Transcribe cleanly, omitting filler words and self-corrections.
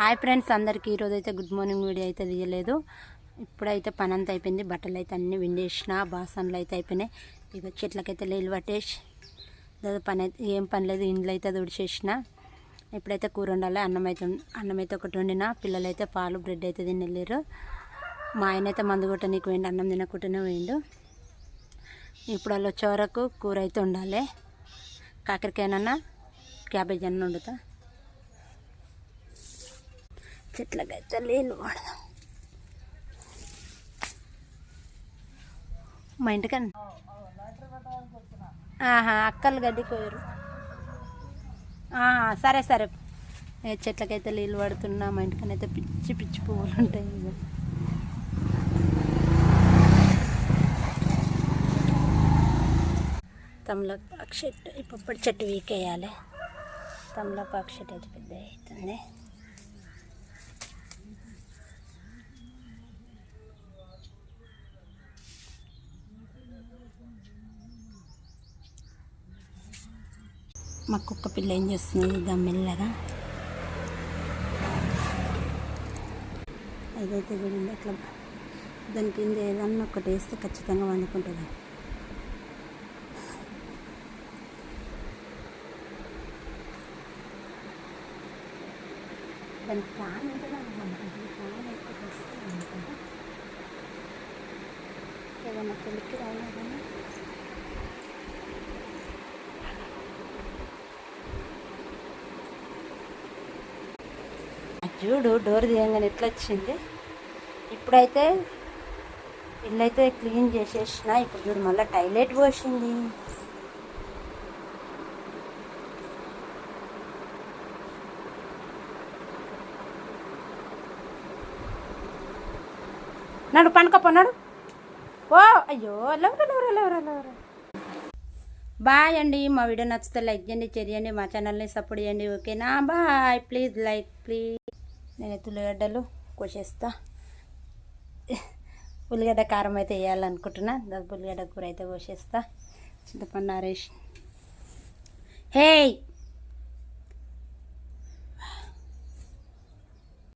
Hi friends అందరికీ ఈరోజు అయితే గుడ్ మార్నింగ్ వీడియో అయితే తీయలేదు. ఇప్పుడైతే పని అంతా అయిపోయింది. బట్టలు అయితే అన్నీ విండేసిన, బాసనలు అయితే అయిపోయినాయి. ఇక చెట్లకైతే నీళ్ళు పట్టేసి పని అయితే ఏం పని లేదు, ఇండ్లు అయితే తుడిచేసిన. ఇప్పుడైతే కూర వండాలి. అన్నం అయితే ఒకటి వండిన. పిల్లలు అయితే పాలు బ్రెడ్ అయితే తినలేరు. మా ఆయన అయితే మందు కొట్టనీకి పోయిండు, అన్నం తినకుండానే పోయిండు. ఇప్పుడు వాళ్ళు వచ్చే వరకు కూర అయితే వండాలి. కాకరకాయనన్నా క్యాబేజ్ అన్న వండుతా. చెట్లకైతే నీళ్ళు వాడదాం. మా ఇంటికన్నా అక్కలు గడ్డి కోయరు. సరే సరే. చెట్లకైతే నీళ్ళు పడుతున్నా. మా ఇంటికన్నా అయితే పిచ్చి పిచ్చి పువ్వులు ఉంటాయి. తమలపాకు చెట్టు, ఇప్పుడు చెట్టు వీకేయాలి. తమలపాకు చెట్టు అయితే పెద్ద అవుతుంది. మా కుక్క పిల్ల ఏం చేస్తుంది మెల్లగా. అదైతే చూడండి అట్లా దాని కింద ఏదన్నా ఒకటి వేస్తే ఖచ్చితంగా వండుకుంటుంది. దానికి ప్లాన్ ఉంటుందా ఏదన్నా పెళ్ళికి రావాలి కానీ చూడు డోర్ తీయంగానే ఎట్లా వచ్చింది. ఇప్పుడైతే ఇల్లు అయితే క్లీన్ చేసేసిన. ఇప్పుడు చూడు మళ్ళీ టాయిలెట్ పోసింది. నడు పండుకపోన్నాడు. ఓ అయ్యో లేవరు. బాయ్ అండి. మా వీడియో నచ్చితే లైక్ చేయండి, షేర్ చేయండి, మా ఛానల్ని సపోర్ట్ చేయండి. ఓకేనా? బాయ్. Please like please. నేనైతే ఉల్లిగడ్డలు కోసేస్తా. ఉల్లిగడ్డ కారం అయితే వేయాలనుకుంటున్నా. ఉల్లిగడ్డ కూర అయితే కోసేస్తా. చింతపండు ఆరేసి. హే